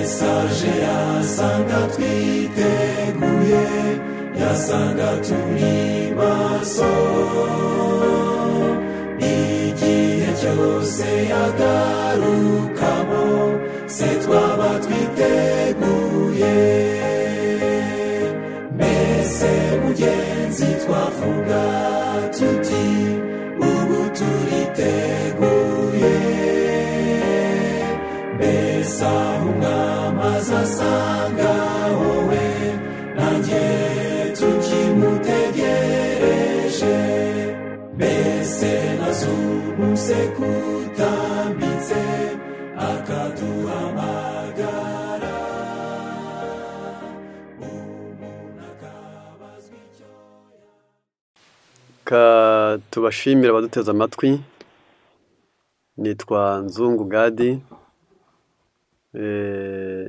mesaje yasanga twiteguye, yasanga turi maso, igihe cyose yagarukamo se twaba twiteguye. Mbese mugenzi twavuga tuti ubu turiteguye? Mbese aho umwami azasanga wowe nanjye tukimutegereje, mbese nazumuse kutambitse akaduhamagara, umuntu akabazwa icyo tubashimira abaduteze amatwi. Nitwa Nzungu Gadi,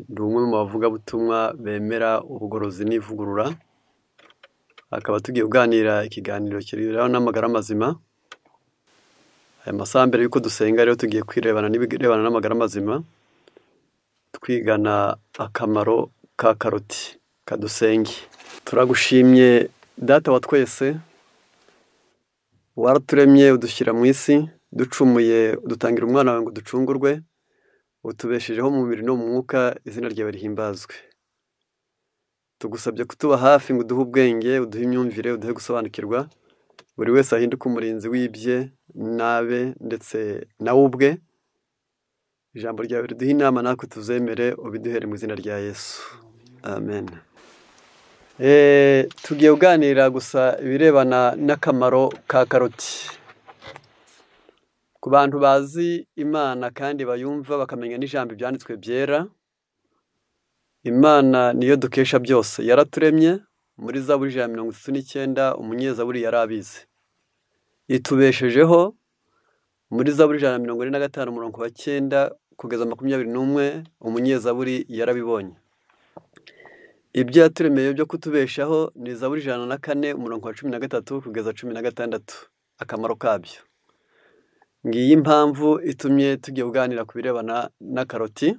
ndi umwe mu bavugabutumwa bemera ubugorozi n'ivugurura. Akaba tugiye kuganira ikiganiro kirebana n'amagara mazima. Aya masaha mbere yuko dusenga rero tugiye kwirebana n'ibirebana n'amagara mazima, twigana akamaro ka karoti. Kadusenge. Turagushimye Data wa twese, waraturemye udushyira mu isi, ducumuye udutangira umwana wawe ngo ducungurwe, utubeshejeho mu mubiri no mu mwuka, izina ryawe rihimbazwe. Tugusabye kutuba hafi ngo uduhe ubwenge, uduhe imyumvire, uduhe gusobanukirwa, buri wese ahinduke umurinzi w'ibye nabe ndetse nawe ubwe. Ijambo ryawe riduhe inama, natwe tuzemere, ubiduhere mu izina rya Yesu, amen. Tugiye kuganira gusa ibirebana n'akamaro ka karoti. Ku bantu bazi Imana kandi bayumva bakamenya n'ijambo ibyanditswe byera, Imana niyo dukesha byose. Yaraturemye, muri Zaburi 139 umunyezaburi yarabizi. Itubeshejeho, muri Zaburi 145 umurongo wa 9 kugeza 21 umunyezaburi yarabibonye. Ibyo yaturemeye byo kutubeshaho ni Zaburi 104 umurongo wa 13 kugeza 16, akamaro kabyo. Ngiyi impamvu itumye tugiye kuganira ku birebana na karoti,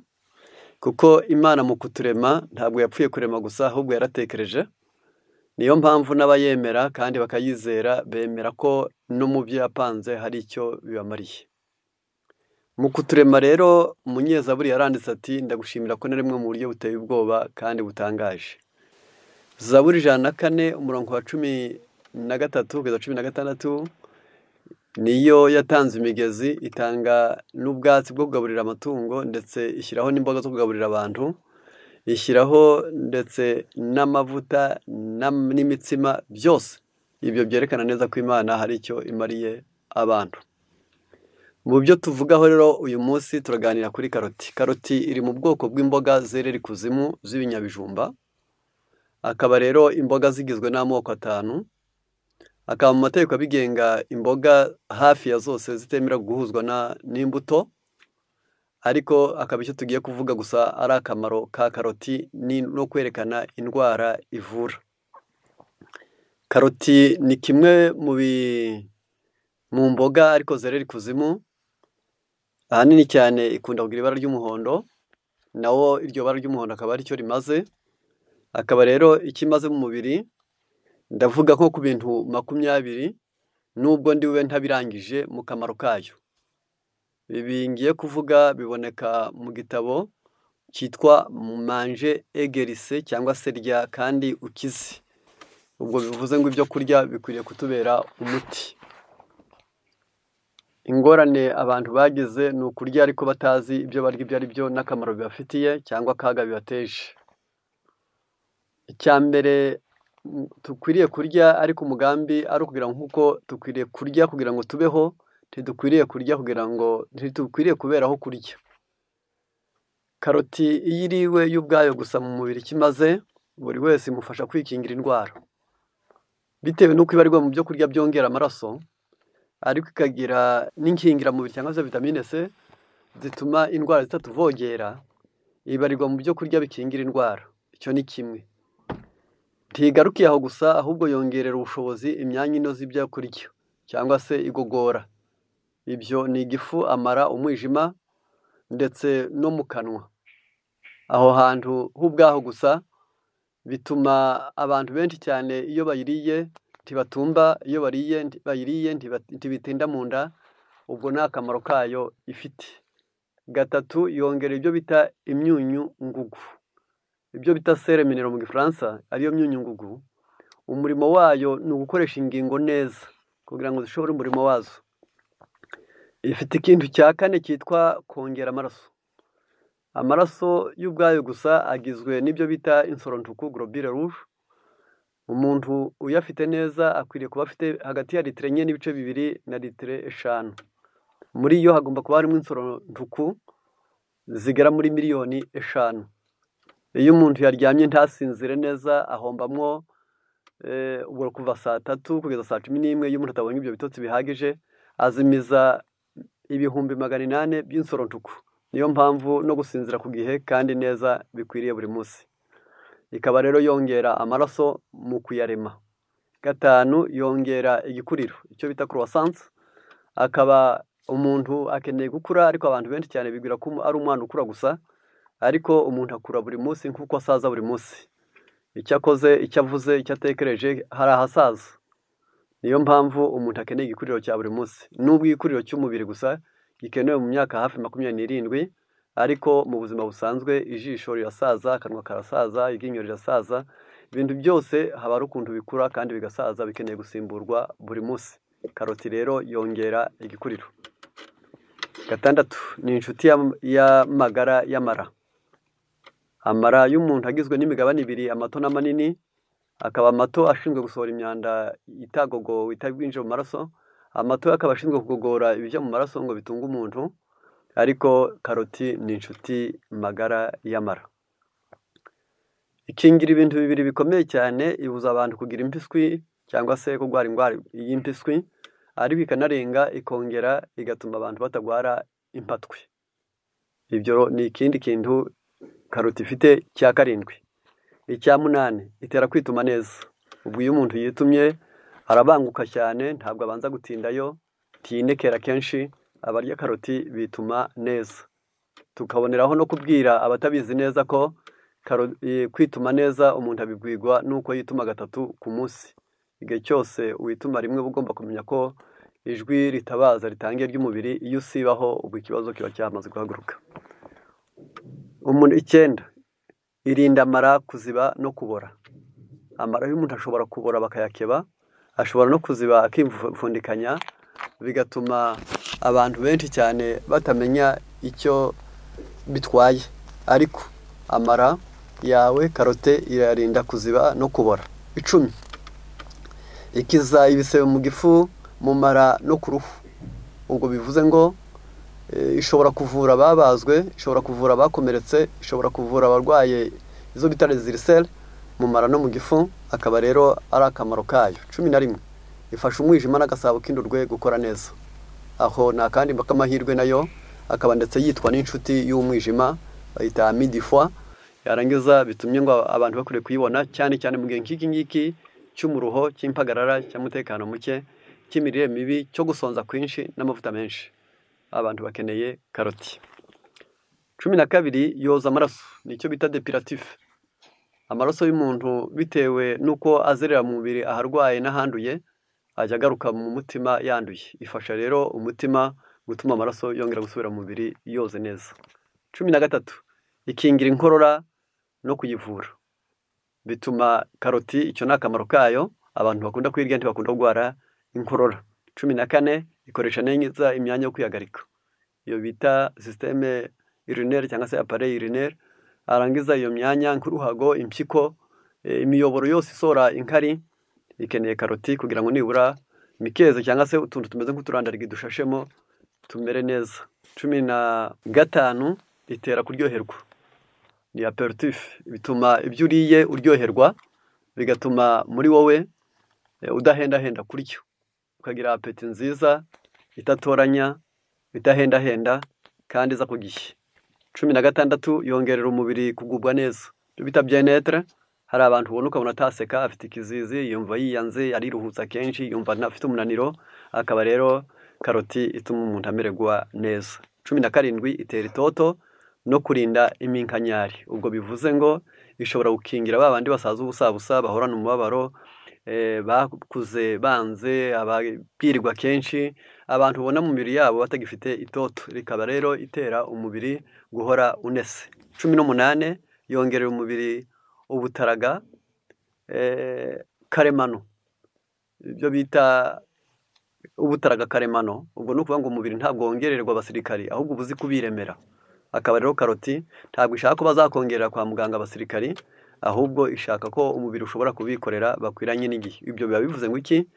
kuko Imana mu kuturema ntabwo yapfuye kurema gusa, ahubwo yaratekereje. Niyo mpamvu n'abayemera kandi bakayizera bemera ko no mu byo yapanze hari icyo bibamariye. Mu kuturema rero umunyezaburi yaranditse ati, ndagushimira ko naremwe mu buryo buteye ubwoba kandi butangaje. Zaburi 104 umurongo wa 13 kugeza 16 niyo yatanze imigezi, itanga n'ubwatsi bwo kugaburira amatungo, ndetse ishyiraho n'imboga zo kugaburira abantu, ishyiraho ndetse n'amavuta n'imitsima byose. Ibyo byerekana neza ko Imana hari icyo imariye abantu. Mu byo tuvugaho rero uyu munsi turaganira kuri karoti. Karoti iri mu bwoko bw'imboga zerera ikuzimu z'ibinyabijumba. Akaba rero imboga zigizwe n'amoko 5. Akaba mu mategeko abigenga imboga hafi ya zose zitemera guhuzwa n'imbuto, ariko akaba icyo tugiye kuvuga gusa ari akamaro ka karoti no kwerekana indwara ivura. Karoti ni kimwe mu mboga ariko zerera ikuzimu. Ahanini cyane ikunda kugira ibara ry'umuhondo, nawo iryo bara ry'umuhondo akaba ari cyo rimaze. Akaba rero ikimaze mu mubiri, ndavuga nko ku bintu 20, nubwo ndiwe ntabirangije mu kamaro kayo. Ibi ngiye kuvuga biboneka mu gitabo cyitwa Mange Egerise cyangwa se rya kandi ukize. Ubwo bivuze ngo ibyo kurya bikwiriye kutubera umuti. Ingorane abantu bagize ni ukurya ariko batazi ibyo barya ibyo ari byo n'akamaro bibafitiye cyangwa akaga bibateje. Icyambere tukwiriye kurya ariko umugambi ari ukugira nk'uko dukwiriye kurya kugira ngo tubeho, ntidukwiriye kurya kugira ngo ntitukwiriye kuberaho kurya. Karoti iyo iriwe y'ubwayo gusa mu mubiri kimaze, buri wese imufasha kwikingira indwara, bitewe n'uko ibarirwa mu byo kurya byongera amaraso, ariko ikagira n'inkingiramubiri cyangwa se vitamine C zituma indwara zitatuvogera. Ibarirwa mu byo kurya bikingira indwara. Icyo ni kimwe. Ntigarukiye aho gusa, ahubwo yongerera ubushobozi imyanya inoze ibyo kurya cyangwa se igogora. Ibyo ni igifu, amara, umwijima ndetse no mu kanwa. aho hantu h'ubwaho gusa bituma abantu benshi cyane iyo bayiriye ntibatumba, iyo bayiriye ntibitinda mu nda. Ubwo ni akamaro kayo ifite. Gatatu, yongera ibyo bita imyunyu ngugu, ibyo bita sere minero mu gifaransa, ariyo myunyu ngugu. Umurimo wayo ni ugukoresha ingingo neza kugira ngo zishobore umurimo wazo. Ifite ikintu cya kane cyitwa kongera amaraso. Amaraso y'ubwayo gusa agizwe n'ibyo bita insorontuku, globule rouge. Umuntu uyafite neza akwiriye kuba afite hagati ya litiro 4 n'ibice 2 na litiro 5. Muri yo hagomba kuba harimo insorontuku zigera muri miliyoni 5. Iyo umuntu yaryamye ntasinzire neza ahombamwo ubwo kuva saa 3 kugeza saa 11. Iyo umuntu atabonye ibyo bitotsi bihagije azimiza ibihumbi 800 by'insorontuku. Niyo mpamvu no gusinzira ku gihe kandi neza bikwiriye buri munsi. Ikaba rero yongera amaraso mu kuyarema. Gatanu, yongera igikuriro, icyo bita croissance. Akaba umuntu akeneye gukura, ariko abantu benshi cyane bibwira ko ari umwana ukura gusa, ariko umuntu akura buri munsi nk'uko asaza buri munsi. Icyo akoze, icyo avuze, icyo atekereje hari ahasaza. Niyo mpamvu umuntu akeneye igikuriro cya buri munsi. Nubwo igikuriro cy'umubiri gusa gikenewe mu myaka hafi 27, ariko mu buzima busanzwe ijisho rirasaza, akanwa karasaza, iryinyo rirasaza, ibintu byose haba ari ukuntu bikura kandi bigasaza bikeneye gusimburwa buri munsi. Karoti rero yongera igikuriro. Gatandatu, ni inshuti y'amagara y'amara. Amara y'umuntu agizwe n'imigabane 2, amato n'amanini. Akaba amato ashinzwe gusohora imyanda itagogowe itabwinjira mu maraso. Amato akaba ashinzwe kugogora ibijya mu maraso ngo bitunga umuntu, ariko karoti ni inshuti magara y'amara. Ikingira ibintu bibiri bikomeye cyane, ibuza abantu kugira impiswi cyangwa se kurwara indwara y'impiswi, ariko ikanarenga ikongera igatuma abantu batagwara impatwe. Ibyo ni ikindi kintu karoti ifite cya 7. Icya 8, itera kwituma neza. Ubwo iyo umuntu yitumye arabanguka cyane, ntabwo abanza gutindayo, ntiyinekera kenshi. Abarya karoti bituma neza. Tukaboneraho no kubwira abatabizi neza ko kwituma neza umuntu abigwigwa nuko yituma 3 ku munsi. Igihe cyose wituma rimwe ugomba kumenya ko ijwi ritabaza ritangiye ry'umubiri, iyo usibaho ubwo ikibazo kiba cyamaze guhaguruka. 9, irinda amara kuziba no kubora. Amara y'umuntu ashobora kubora bakayakeba, ashobora no kuziba akimfundikanya, bigatuma abantu benshi cyane batamenya icyo bitwaye. Ariko amara yawe karote irarinda kuziba no kubora. 10, ikiza ibisebe mu gifu, mu mara no ku ruhu. Ubwo bivuze ngo ishobora kuvura ababazwe, ishobora kuvura abakomeretse, ishobora kuvura abarwaye izo bita resiricere mu mara no mu gifu. Akaba rero ari akamaro kayo. 11, ifasha umwijima n'agasabo k'indurwe gukora neza. Aho nta kandi bakamahirwe nayo, akaba ndetse yitwa n'inshuti y'umwijima, bayita midi fois. Yarangiza bitumye ngo abantu bakure kuyibona cyane cyane mu gihe nk'iki cy'umuruho, cy'impagarara, cy'umutekano muke, cy'imirire mibi, cyo gusonza kwinshi n'amavuta menshi. Abantu bakeneye karoti. 12, yoza amaraso, nicyo bita depuratif. Amaraso y'umuntu bitewe nuko azerera mu mubiri aharwaye n'ahanduye, ajya agaruka mu mutima yanduye. Ifasha rero umutima gutuma amaraso yongera gusubira mu mubiri yoze neza. 13, ikingira inkorora no kuyivura. Bituma karoti, icyo ni akamaro kayo, abantu bakunda kwirya ntibakunda kurwara inkorora. 14, ikoresha neza imyanya yo kwihagarika, iyo bita systeme urinaire cyangwa se appareil urinaire. Arangiza iyo myanya nk'uruhago, impyiko, imiyoboro yose isora inkari ikeneye karoti kugira ngo nibura mikeze cyangwa se utuntu tumeze nk'uturandarigi dushashemo tumere neza. 15, itera kuryoherwa, ni aperitif. Bituma ibyo uriye uryoherwa, bigatuma muri wowe udahendahenda kuryo, ukagira apeti nziza itatoranya, itahendahenda kandi iza ku gihe. 16, yongerera umubiri kugubwa neza, bita bien-être. Hari abantu ubona ukabona ataseka, afite ikizizi, yumva yiyanze, ariruhutsa kenshi, yumva afite umunaniro. Akaba rero karoti ituma umuntu amererwa neza. 17, itera itoto no kurinda iminkanyari. Ubwo bivuze ngo ishobora gukingira ba bandi basaza ubusabusa bahorana umubabaro, bakuze banze, ababwirirwa kenshi, abantu ubona mu mibiri yabo batagifite itoto, rikaba rero itera umubiri guhora unese. 18 yongerera umubiri ubutaraga karemano, ibyo bita ubutaraga karemano. Ubwo ni ukuvuga ngo umubiri ntabwo wongererwa abasirikari, ahubwo ubuzi kubiremera. Akaba rero karoti ntabwo ishaka ko bazakongerera kwa muganga abasirikari, ahubwo ishaka ko umubiri ushobora kubikorera bakwiranye n'igihe. Ibyo biba bivuze ngo iki?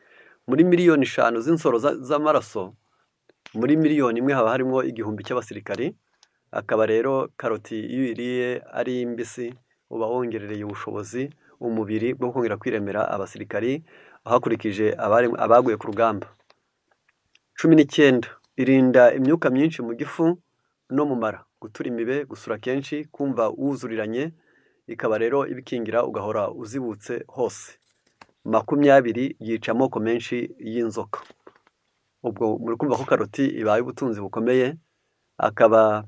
Muri miliyoni 5 z'insoro z'amaraso, muri miliyoni 1 haba harimo 1000 cy'abasirikari. Akaba rero karoti iyo iriye ari mbisi uba wongerereye ubushobozi umubiri bwo kongera kwiremera abasirikari hakurikije abaguye ku rugamba. 19 irinda imyuka myinshi mu gifu no mu mara, gutura imibe, gusura kenshi, kumva wuzuriranye, ikaba rero ibikingira ugahora uzibutse hose. 20 yica amoko menshi y'inzoka. Ubwo muri kumva ko karoti ibaye ubutunzi bukomeye. Akaba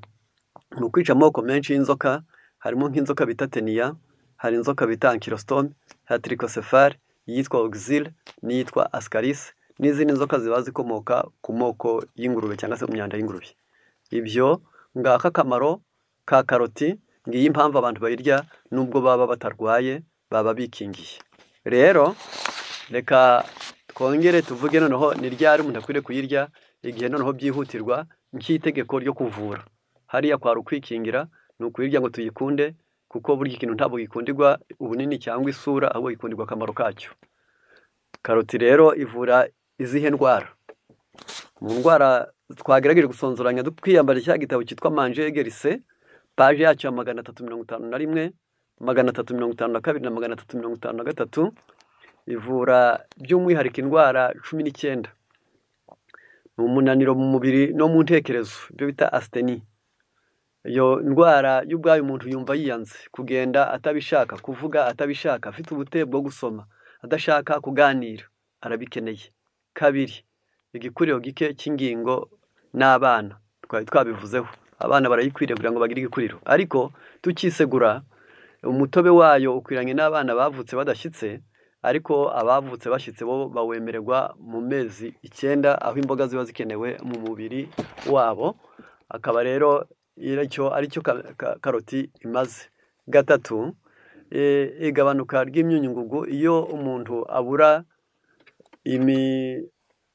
mu kwica amoko menshi y'inzoka harimo nk'inzoka bita teniya, hari inzoka bita ankylostome, hari trichocephale, yitwa oxyle n'iyitwa ascaris, n'izindi nzoka ziba zikomoka ku moko y'ingurube cyangwa se mu myanda y'ingurube. Ibyo ngaka akamaro ka karoti, ngiyi impamvu abantu bayirya nubwo baba batarwaye, baba bikingiye. Rero reka twongere tuvuge noneho ni ryari umuntu akwiriye kuyirya, igihe noneho byihutirwa nk'itegeko ryo kuvura. Hariya kwa rukwikingira ni ukuyirya ngo tuyikunde, kuko buri kintu ntabwo gikundirwa ubunini cyangwa isura, ahubwo gikundirwa akamaro kacyo. Karoti rero ivura izihe ndwara? Mu ndwara twagerageje gusonzoranya twiyambara cya gitabo cyitwa Manger Guérisser, page yacyo 351, 352 na 353, ivura by'umwihariko indwara 19. Ni umunaniro mu mubiri no mu ntekerezo, ibyo bita asthenie. Iyo ndwara y'ubwayo umuntu yumva yiyanze, kugenda atabishaka, kuvuga atabishaka, afite ubute bwo gusoma, adashaka kuganira, arabikeneye. 2 igikuriro gike cy'ingingo n'abana, twari twabivuzeho. Abana barayikwiriye kugira ngo bagire igikuriro, ariko tukisegura umutobe wayo ukwiranye n'abana bavutse badashyitse, ariko abavutse bashyitse bo bawemererwa mu mezi 9, aho imboga ziba zikenewe mu mubiri wabo. Akaba rero aricyo karoti imaze. 3 igabanuka ry'imyunyungugu. Iyo umuntu abura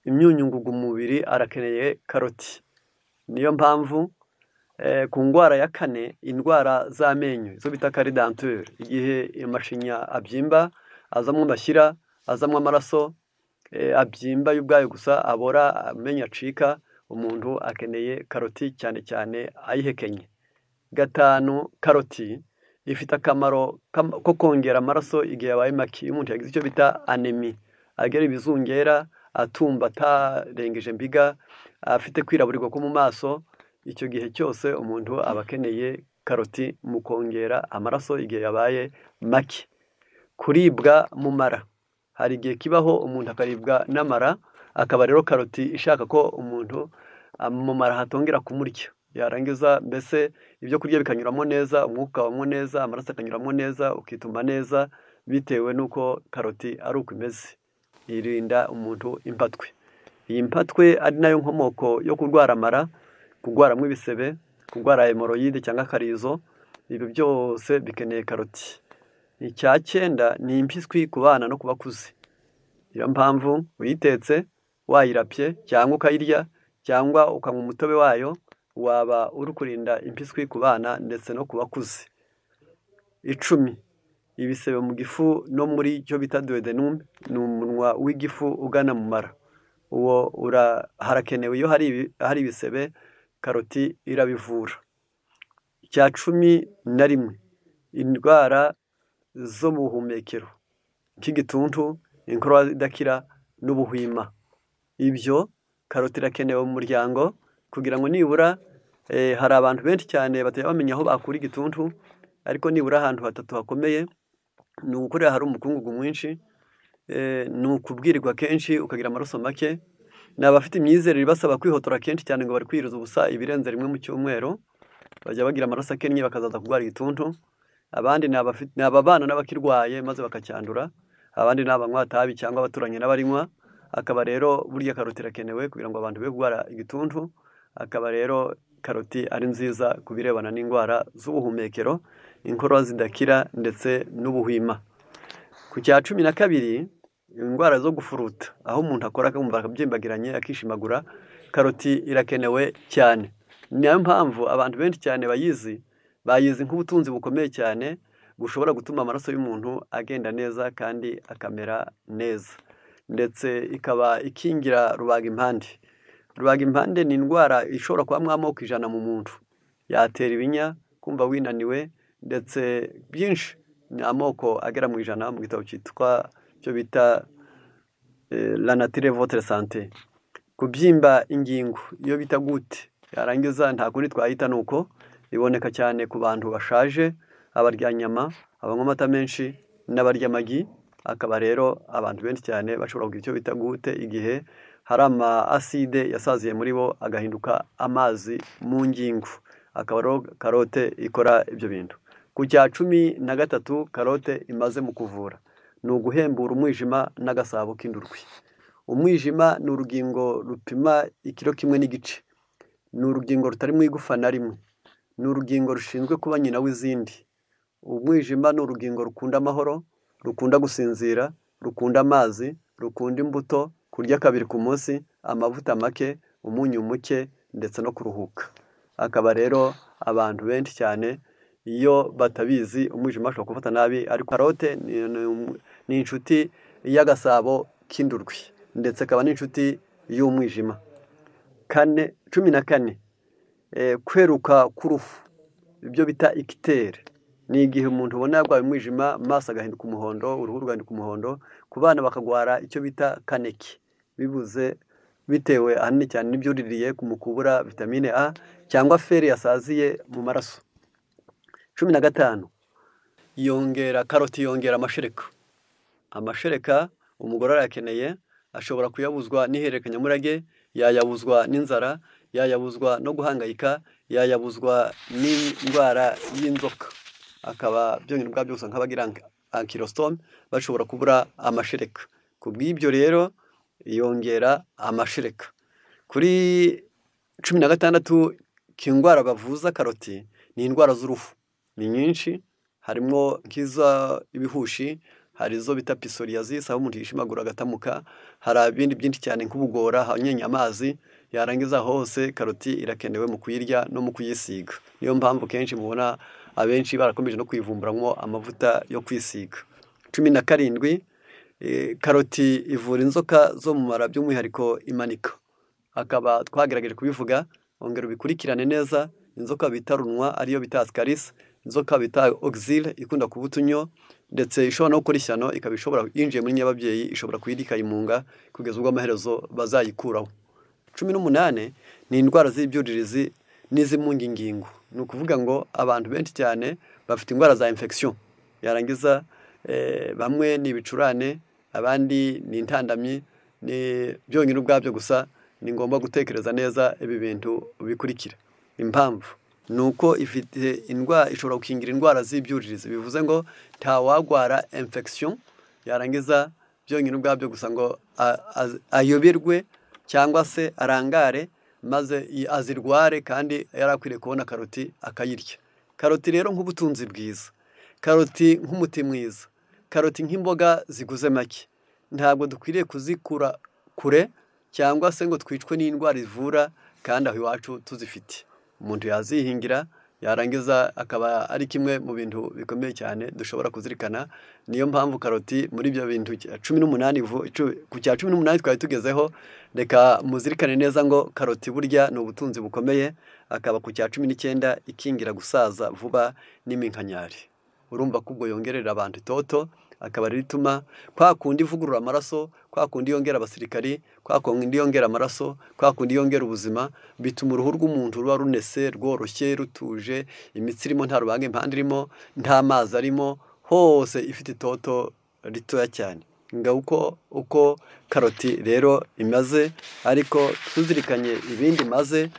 imyunyungugu mu mubiri arakeneye karoti. Niyo mpamvu ku ndwara ya 4, indwara z'amenyo, izo bita carie dentaire, igihe amashinya abyimba, azamwe amashyira, azamwe amaraso, abyimba y'ubwayo gusa, abora, amenyo acika, umuntu akeneye karoti cyane cyane ayihekenye. 5 karoti ifite akamaro ko kongera amaraso igihe yabaye make. Iyo umuntu yagize icyo bita anemie, agera ibizungera, atumba atarengeje mbiga, afite kwiraburirwa ko mu maso, icyo gihe cyose umuntu aba akeneye karoti mu kongera amaraso igihe yabaye make. Kuribwa mu mara, hari igihe kibaho umuntu akaribwa n'amara, akaba rero karoti ishaka ko umuntu mu mara hatongera kumurya, yarangiza mbese ibyo kurya bikanyuramo neza, umwuka ukabamo neza, amaraso akanyuramo neza, ukituma neza, bitewe n'uko karoti ari uko imeze. Irinda umuntu impatwe. Iyi mpatwe ari nayo nkomoko yo kurwara amara, kurwaramo ibisebe, kurwara hemoroide cyangwa karizo, ibi byose bikeneye karoti. 9 ni impiswi ku bana no ku bakuze. Iyo mpamvu uyitetse, wayirapye cyangwa ukayirya cyangwa ukanywa umutobe wayo, waba uri kurinda impiswi ku bana ndetse no ku bakuze. 10 ibisebe mu gifu no muri cyo bita duodenum, ni umunwa w'igifu ugana mu mara. Uwo harakenewe iyo hari ibisebe, karoti irabivura. 11 indwara zo mu buhumekero, nk'igituntu, inkorora idakira n'ubuhwima. Ibyo karoti irakenewe mu muryango kugira ngo nibura hari abantu benshi cyane batajya bamenya aho bakura igituntu, ariko nibura ahantu 3 hakomeye ni ugukorera hari umukungugu mwinshi, ni ukubwirirwa kenshi ukagira amaraso make, ni abafite imyizerere ibasaba kwihotora kenshi cyane ngo bari kwiriza ubusa ibirenze rimwe mu cyumweru, bajya bagira amaraso akennye bakazaza kurwara igituntu. Abandi ni ababana n'abakirwaye maze bakacyandura. Abandi ni abanywa itabi cyangwa abaturanye n'abarinywa. Akaba rero burya karoti irakenewe kugira ngo abantu be kurwara igituntu. Akaba rero karoti ari nziza ku birebana n'indwara z'ubuhumekero, inkorora zidakira ndetse n'ubuhwima. Ku cya 12 indwara zo gufuruta, aho umuntu akora akumva akabyimbagiranye akishimagura, karoti irakenewe cyane. Niyo mpamvu abantu benshi cyane bayizi nk'ubutunzi bukomeye cyane bushobora gutuma amaraso y'umuntu agenda neza kandi akamera neza, ndetse ikaba ikingira rubagimpande. Rubagimpande ni indwara ishobora kubamo amoko 100 mu muntu. Yatera ibinya, kumva winaniwe, ndetse byinshi ni amoko agera mu 100 mu gitabo cyitwa cyo bita La Nature Votre Santé. Kubyimba ingingo iyo bita gute, yarangiza nta kundi twahita nuko iboneka cyane ku bantu bashaje, abarya nyama, abanywa amata menshi n'abarya amagi. Akaba rero abantu benshi cyane bashobora kugira icyo bita gute igihe hari ama acide yasaziye muri bo agahinduka amazi mu ngingo. Akaba rero karote ikora ibyo bintu. Ku cya 13 karote imaze mu kuvura ni uguhembura umwijima n'agasabo k'indurwi. Umwijima ni urugingo rupima 1 kilo n'igice. Ni urugingo rutari mu igufa na rimwe. Ni urugingo rushinzwe kuba nyina w'izindi. Umwijima ni urugingo rukunda amahoro, rukunda gusinzira, rukunda amazi, rukunda imbuto, kurya 2 ku munsi, amavuta make, umunyu muke ndetse no kuruhuka. Akaba rero abantu benshi cyane iyo batabizi umwijima ashobora gufata nabi, ariko karote ni inshuti y'agasabo k'indurwi ndetse akaba n'inshuti y'umwijima. 14 kweruka k'uruhu, ibyo bita ikitere, ni igihe umuntu ubona yarwaye umwijima, maso agahinduka umuhondo, uruhu rugahinduka umuhondo. Ku bana bakagwara icyo bita kaneki, bibuze bitewe ahanini cyane n'ibyuririye ku mukubura vitamine A cyangwa feri yasaziye mu maraso. 15 karoti yongera amashereka. Amashereka umugore arakeneye, ashobora kuyabuzwa n'ihererekanyamurage, yayabuzwa n'inzara, yayabuzwa no guhangayika, yayabuzwa n'indwara y'inzoka. Akaba byonyine ubwabyo gusa nk'abagira ankylostom bashobora kubura amashereka. Kubw'ibyo rero yongera amashereka. Kuri 16 k'indwara bavuza karoti ni indwara z'uruhu. Ni nyinshi, harimo nk'iza ibihushi, hari izo bita psoriasis aho umuntu yishimagura agatamuka, hari ibindi byinshi cyane nk'ubugora, hanyenya amazi. Yarangiza hose karoti irakenewe mu kuyirya no mu kuyisiga. Niyo mpamvu kenshi mubona abenshi barakomeje no kwivumburamwo amavuta yo kwisiga. 17 karoti ivura inzoka zo mu mara, by'umwihariko imanika. Akaba twagerageje kubivuga, ongera ubikurikirane neza. Inzoka bita runwa ariyo bita ascaris, inzoka bita oxyle ikunda kubutunyo, ndetse ishobora no gukora ishyano, ikaba ishobora yinjiye muri nyababyeyi, ishobora kuyidika imunga kugeza ubwo amaherezo bazayikuraho. 18 ni indwara z'ibyuririzi n'izimunga ingingo. Ni ukuvuga ngo abantu benshi cyane bafite indwara za infection. Yarangiza bamwe ni ibicurane, abandi ni intandamyi. Ni byonyine ubwabyo gusa ni ngombwa gutekereza neza ibi bintu bikurikira. Impamvu nuko ifite indwara ishobora gukingira indwara z'ibyuririzi, bivuze ngo nta wagwara infection yarangiza byonyine ubwabyo gusa ngo ayoberwe cyangwa se arangare maze azirware, kandi yarakwiriye kubona karoti akayirya. Karoti rero nk'ubutunzi bwiza, karoti nk'umuti mwiza, karoti nk'imboga ziguze make. Ntabwo dukwiriye kuzikura kure cyangwa se ngo twicwe n'indwara ivura kandi aho iwacu tuzifite. Umuntu yazihingira, yarangiza akaba ari kimwe mu bintu bikomeye cyane dushobora kuzirikana. Niyo mpamvu karoti muri ibyo bintu 18 ku cya 18 twari tugezeho, reka muzirikane neza ngo karoti burya ni ubutunzi bukomeye. Akaba ku cya 19 ikingira gusaza vuba n'iminkanyari. Urumva ko ubwo yongerera abantu itoto, akaba rituma kwa kundi ivugurura amaraso, kwa kundi yongera abasirikari, kwa kundi yongera amaraso, kwa kundi yongera ubuzima, bituma uruhu rw'umuntu ruba runese, rworoshye, rutuje, imitsi irimo nta rubange impande irimo, nta mazi arimo, hose ifite itoto ritoya cyane. Uko karoti rero imaze, ariko tuzirikanye ibindi maze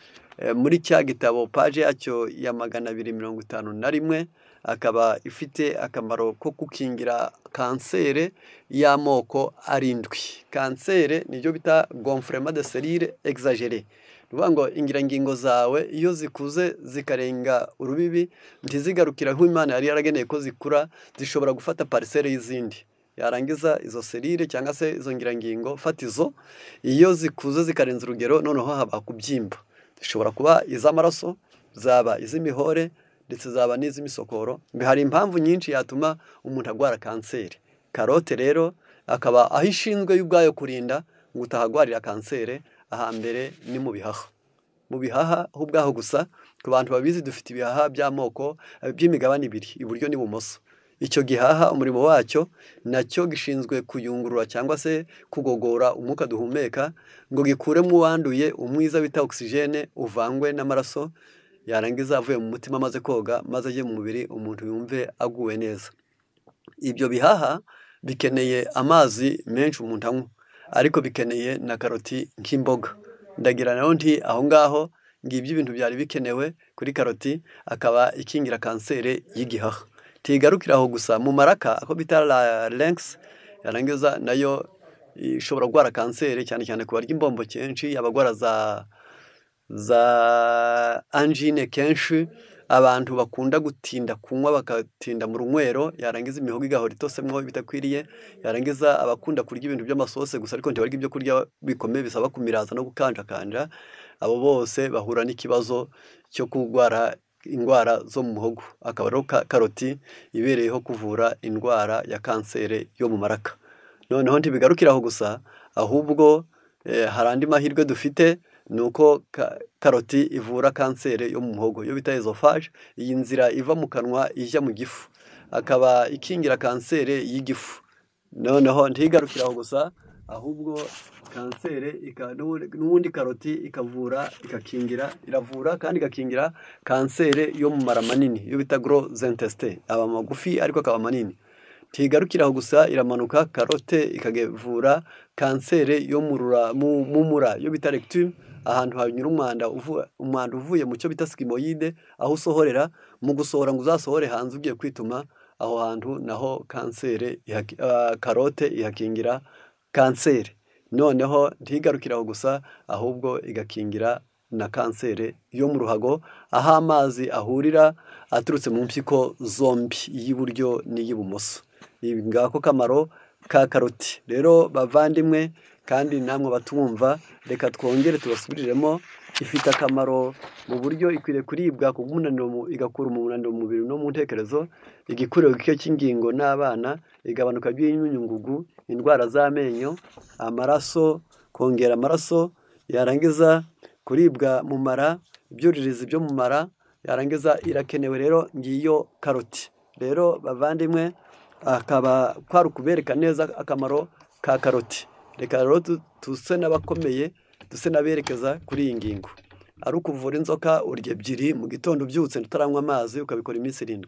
muri cya gitabo paje yacyo ya 251 akaba ifite akamaro ko gukingira kansere y'amoko arindwi. Kansere nibyo bita gonflement de cellules exagéré. Nuvuga ngo ingirangingo zawe iyo zikuze zikarenga urubibi ntizigarukira aho Imana yari yarageneye ko zikura, zishobora gufata parcelle y'izindi. Yarangiza izo selire cyangwa se izo ngirangingo fatizo, iyo zikuze zikarenza urugero noneho haba kubyimba. Zishobora kuba iz'amaraso, zaba iz'imihore ndetse zaba n'iz'imisokoro. Hari impamvu nyinshi yatuma umuntu agwara kanseri. Karote rero akaba aho ishinzwe y'ubwayo kurinda ngo utahagwarira kansere. Ahambere ni mu bihaha. Mu bihaha ho ubwaho gusa, ku bantu babizi dufite ibihaha by'amoko by'imigabane ibiri, iburyo n'ibumoso. Icyo gihaha umurimo wacyo nacyo gishinzwe kuyungurura cyangwa se kugogora umwuka duhumeka ngo gikuremo uwanduye umwiza bita oxygene uvangwe n'amaraso, yarangiza avuye mu mutima maze koga maze agiye mu mubiri umuntu yumve aguwe neza. Ibyo bihaha bikeneye amazi menshi umuntu anywa, ariko bikeneye na karoti nk'imboga. Ndagira naho nti aho ngaho ngibyo ibintu byari bikenewe kuri karoti, akaba ikingira kansere y'igihaha. Tigarukira aho gusa, mu maraka ako bita la lynx yarangiza nayo ishobora gutwara kansere cyane cyane ku barya imbombo kenshi, abagwara za angine kenshi, abantu bakunda gutinda kunywa bakatinda mu runywero, yarangiza imihogo igahora itosemwo bitakwiriye, yarangiza abakunda kurya ibintu by'amasose gusa ariko ntibarya ibyo kurya bikomeye bisaba kumiraza no gukanjakanja, abo bose bahura n'ikibazo cyo kugwara indwara zo mu muhogo. Akaba rero karoti ibereyeho kuvura indwara ya kansere yo mu maraka. Noneho ntibigarukira aho gusa, ahubwo hari andi mahirwe dufite, nuko karoti ivura kansere yo mu muhogo yo bita esophage, iyi nzira iva mu kanwa ijya mu gifu, akaba ikingira kansere y'igifu. Noneho ntigarukira aho gusa, ahubwo kansere n'ubundi karoti ikavura ikakingira, iravura kandi igakingira kansere yo mu mara manini yo bita gros intestin, aba magufi ariko akaba manini. Ntigarukira aho gusa, iramanuka karote ikavura kansere yo mu mura yo bita rectum, ahantu hanyura umwanda uvuye mu cyo bita sigmoide, aho usohorera mu gusohora ngo uzasohore hanze ugiye kwituma, aho hantu naho kansere karote ihakingira kansere. Noneho ntigarukira aho gusa, ahubwo igakingira na kansere yo mu ruhago, aho amazi ahurira aturutse mu mpyiko zombi, iy'iburyo n'iy'ibumoso. Ibi ngako kamaro ka karoti. Rero bavandimwe kandi namwe batumva, reka twongere tubasubiriremo. Ifite akamaro mu buryo ikwiriye kuribwa ku bw'umunaniro, igakura umunaniro mu mubiri no mu ntekerezo, igikuriro gike cy'ingingo n'abana, igabanuka ry'imyunyungugu, indwara z'amenyo, amaraso, kongera amaraso, yarangiza kuribwa mu mara, ibyuririzi byo mu mara, yarangiza irakenewe. Rero ngiyo karoti. Rero bavandimwe, akaba kwari ukubereka neza akamaro ka karoti. Reka rero tuse n'abakomeye, duse n'aberekeza kuri iyi ngingo. Ari ukuvura inzoka, urya ebyiri mu gitondo ubyutse utaranywa amazi, ukabikora iminsi 7.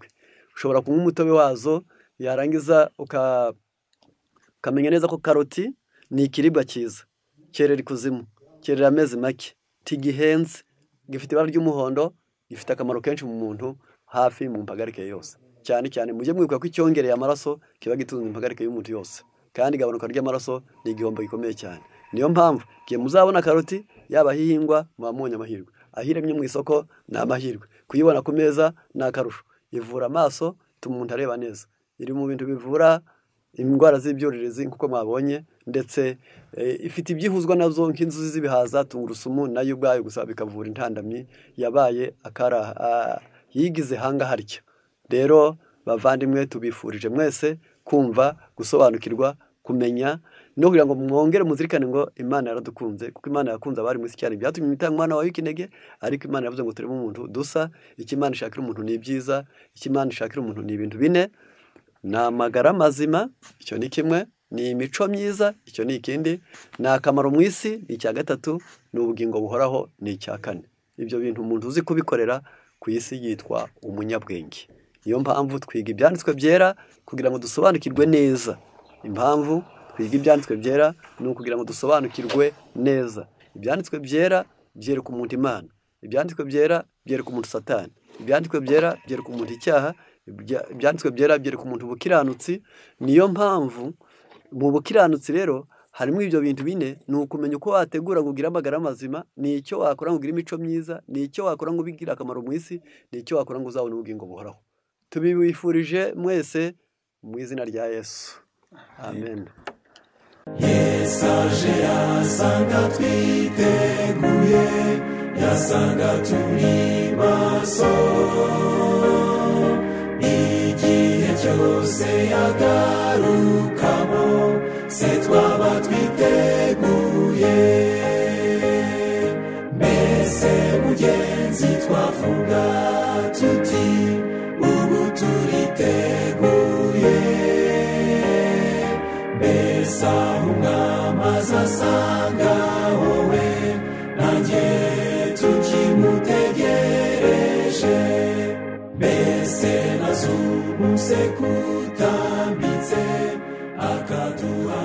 Ushobora kunywa umutobe wazo, yarangiza ukamenya neza ko karoti ni ikiribwa cyiza, cyerera ikuzimu, cyerera amezi make, tigihenze, gifite ibara ry'umuhondo, gifite akamaro kenshi mu muntu hafi mu mpagarike yose. Cyane cyane mujye mwibuka ko icyongereye amaraso kiba gitunze impagarike y'umuntu yose, kandi igabanuka ry'amaraso ni igihombo gikomeye cyane. Niyo mpamvu giye muzabona karoti yaba hihingwa mubamunye amahirwe, ahiremye mu isoko ni amahirwe, kuyibona ku meza ni akarusho. Ivura amaso, ituma umuntu areba neza, iri mu bintu bivura indwara z'ibyuririzi nk'uko mwabonye, ndetse ifite ibyihuzwa nazo nk'inzuzi z'ibihaza, tungurusumu nayo ubwayo gusa bikavura intandamyi yabaye yigize hanga harya. Rero bavandimwe, tubifurije mwese kumva, gusobanukirwa, kumenya, no kugira ngo mwongere muzirikane ngo Imana yaradukunze, kuko Imana yakunze abari mu isi cyane, byatumye itanga umwana wawe w'ikinege, ariko Imana yavuze ngo turebe umuntu dusa. Icyo Imana ishakira umuntu ni ibyiza, icyo Imana ishakira umuntu ni ibintu bine: ni amagara mazima, icyo ni kimwe; ni imico myiza, icyo ni ikindi; ni akamaro mu isi, ni icya gatatu; ni ubugingo buhoraho, ni icya kane. Ibyo bintu umuntu uzi kubikorera ku isi yitwa umunyabwenge. Niyo mpamvu twiga ibyanditswe byera kugira ngo dusobanukirwe neza. Impamvu twiga ibyanditswe byera ni ukugira ngo dusobanukirwe neza. Ibyanditswe byera byereka umuntu Imana, ibyanditswe byera byereka umuntu satani, ibyanditswe byera byereka umuntu icyaha, ibyanditswe byera byereka umuntu ubukiranutsi. niyo mpamvu mu bukiranutsi rero harimo ibyo bintu bine. ni ukumenya uko wategura ngo ugire amagara mazima, ni icyo wakora ngo ugire imico myiza, ni icyo wakora ngo ubigire akamaro mu isi, ni icyo wakora ngo uzabone ubugingo buhoraho. tubibifurije mwese mu izina rya Yesu, amen. Yesu aje yasanga twiteguye, yasanga turi maso, igihe cyose yagarukamo se twaba twiteguye. Mbese mugenzi twavuga tuti ubu turiteguye? Mbese aho umwami azasanga wowe nanjye tukimutegereje? Mbese nazumuse kutambitse akaduha